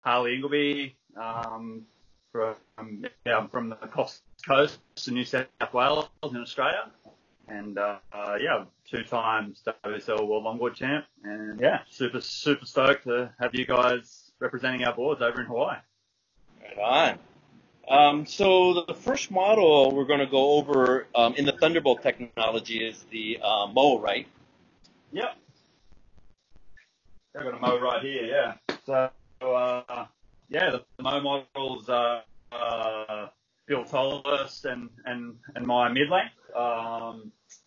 Harley Ingelby, I'm from the coast in New South Wales in Australia, and 2 times WSL World Longboard Champ, and super stoked to have you guys representing our boards over in Hawaii. Right on. So the first model we're going to go over in the Thunderbolt Technology is the Mo, right? Yep. I've got a Mo right here, yeah. So, the Mo models Bill Tollis and my Midlength.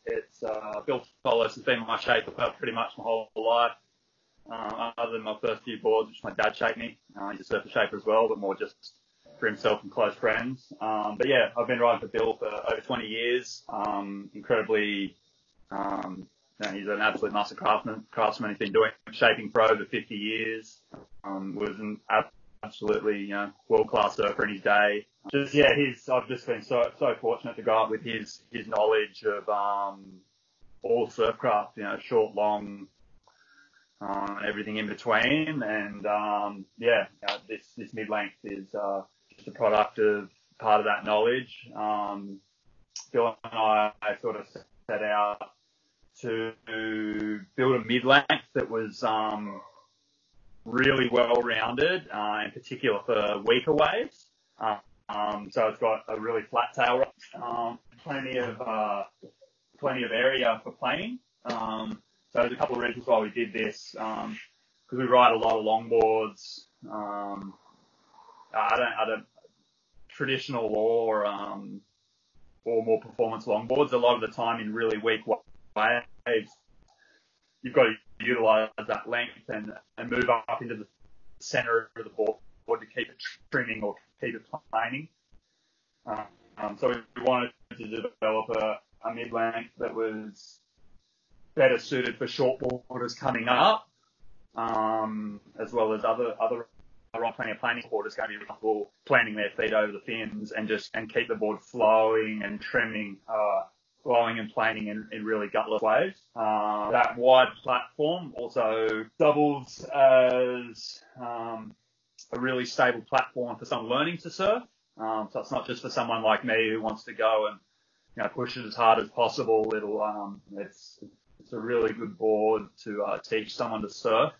It's Bill Tollis has been my shaper for pretty much my whole life. Other than my first few boards, which my dad shaped me. He's a surfer shaper as well, but more just for himself and close friends. I've been riding for Bill for over 20 years. Incredibly, he's an absolute master craftsman. He's been doing shaping for over 50 years. Was an absolutely world-class surfer in his day. I've just been so fortunate to grow up with his knowledge of all surfcraft, short, long, everything in between. And this Midlength is just a product of part of that knowledge. Bill and I sort of set out to build a Midlength that was really well-rounded, in particular for weaker waves. So it's got a really flat tail, plenty of area for planing. So there's a couple of reasons why we did this, because we ride a lot of longboards. I don't traditional or more performance longboards. A lot of the time in really weak waves, you've got to utilize that length and move up into the center of the board to keep it trimming or keep it planing. So we wanted to develop a mid-length that was better suited for short boarders coming up, as well as other plenty of planing boarders going to be comfortable planting their feet over the fins and keep the board flowing and trimming, flowing and planing in really gutless waves. That wide platform also doubles as a really stable platform for someone learning to surf. So it's not just for someone like me who wants to go and push it as hard as possible. It's a really good board to teach someone to surf,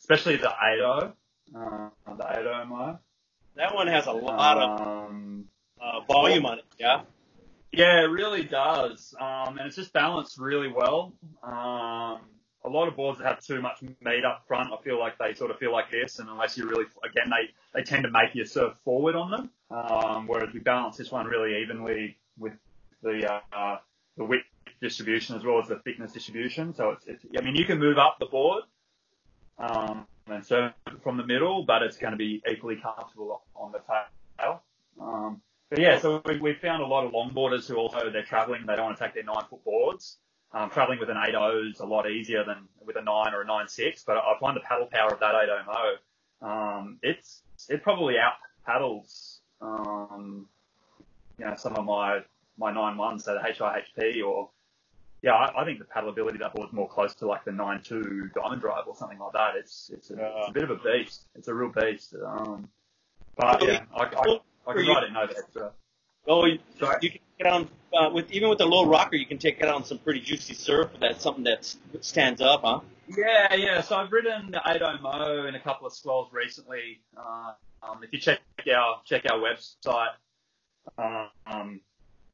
especially the 8.0, the 8.0 Mo. That one has a lot of volume on it, yeah? Yeah, it really does. And it's just balanced really well. A lot of boards that have too much meat up front, I feel like they sort of feel like this, and unless you really, again, they tend to make you surf forward on them. Whereas we balance this one really evenly with the width distribution as well as the thickness distribution. So you can move up the board, and surf from the middle, but it's going to be equally comfortable on the tail. So we found a lot of longboarders who also, they're traveling, they don't want to take their 9-foot boards. Traveling with an 8.0 is a lot easier than with a 9 or a 9.6, but I find the paddle power of that 8.0 Mo, it probably out paddles, some of my 9.1s, so the HIHP or, I think the paddle ability of that board is more close to like the 9.2 Diamond Drive or something like that. It's a bit of a beast. It's a real beast. I can ride it no extra. Oh, you can get on even with the low rocker. You can take it on some pretty juicy surf. That's something that stands up, huh? Yeah. So I've ridden the 8.0 Mo in a couple of swells recently. If you check our website,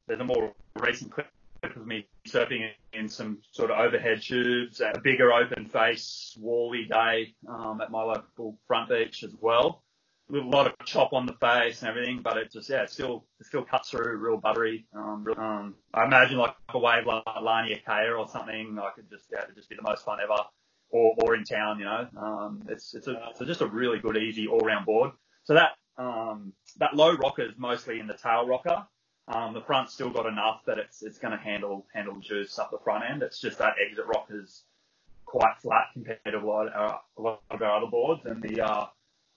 there's a more recent clip of me surfing in some sort of overhead tubes and a bigger open face wally day at my local front beach as well. With a lot of chop on the face and everything, but it just, it still cuts through real buttery. I imagine like a wave like Lania Kea or something, I could just be the most fun ever, or in town, it's just a really good, easy all-round board. So that low rocker is mostly in the tail rocker. The front's still got enough that it's going to handle juice up the front end. It's just that exit rocker's quite flat compared to a lot of our other boards, and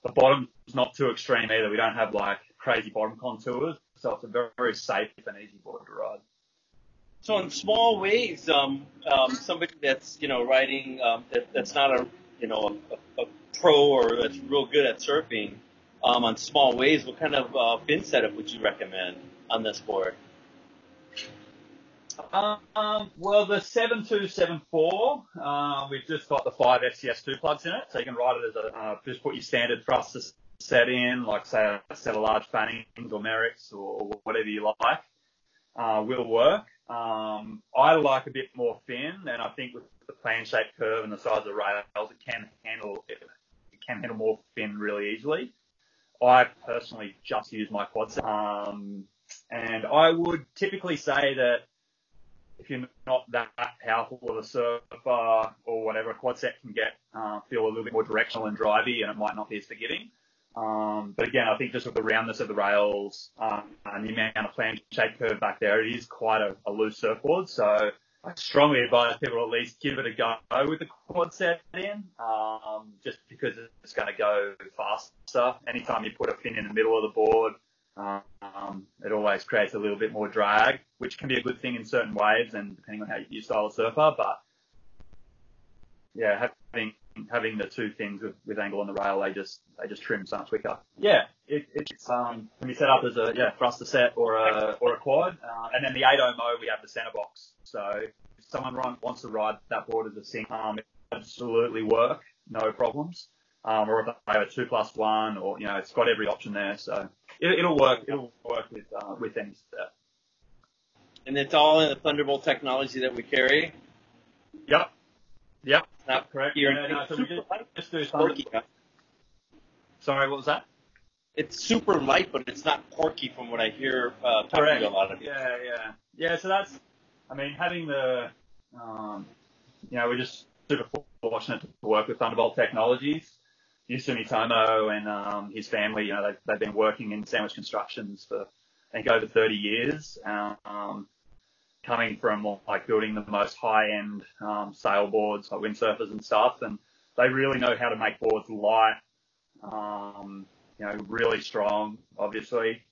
the bottom's not too extreme either. We don't have like crazy bottom contours, so it's a very, very safe and easy board to ride. So in small waves, somebody that's riding that's not a pro or that's real good at surfing on small waves, what kind of fin setup would you recommend on this board? Well, the 7274, we've just got the 5 FCS2 plugs in it, so you can ride it as just put your standard thruster set in, like say a set of large fannings or Merricks or whatever you like, will work. I like a bit more fin, and I think with the plan-shaped curve and the size of the rails, it can handle more fin really easily. I personally just use my quad set, and I would typically say that if you're not that powerful of a surfer or whatever, a quad set can feel a little bit more directional and drivey, and it might not be as forgiving. But again, I think just with the roundness of the rails and the amount of plan-shaped curve back there, it is quite a loose surfboard. So I strongly advise people to at least give it a go with the quad set in, just because it's going to go faster. Anytime you put a fin in the middle of the board, it always creates a little bit more drag, which can be a good thing in certain waves and depending on how you style a surfer. But yeah, having the two fins with angle on the rail, they just trim so much quicker. Yeah, it's can be set up as a thruster set or a quad, and then the 80 Mo we have the center box. So if someone wants to ride that board as a single, it absolutely work, no problems. Or if they have a 2+1, or it's got every option there. So it'll work. It'll work with any set. And it's all in the Thunderbolt technology that we carry. Yep. Not correct. So we just do quirky. Sorry, what was that? It's super light, but it's not quirky from what I hear talking Correct. to a lot of people. Yeah. So that's, having the, we're just super fortunate to work with Thunderbolt Technologies. Yusumi Tomo and his family, they've been working in sandwich constructions for, I think, over 30 years. Coming from like building the most high-end sailboards, like windsurfers and stuff, and they really know how to make boards light, really strong, obviously,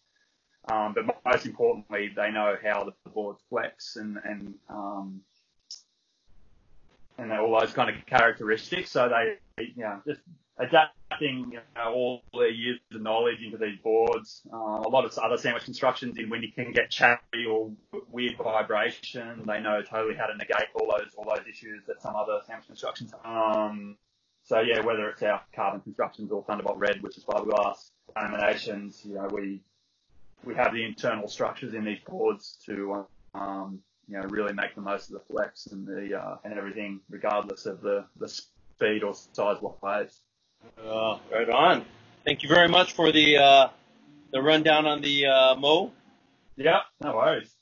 but most importantly, they know how the boards flex and all those kind of characteristics. So they, just adapting, all their years of knowledge into these boards. A lot of other sandwich constructions in windy can get chatty or weird vibration. They know totally how to negate all those issues that some other sandwich constructions have. So yeah, whether it's our carbon constructions or Thunderbolt Red, which is fiberglass laminations, we have the internal structures in these boards to, really make the most of the flex and and everything, regardless of the speed or size of waves. Right on. Thank you very much for the rundown on the Mo. Yeah, no worries.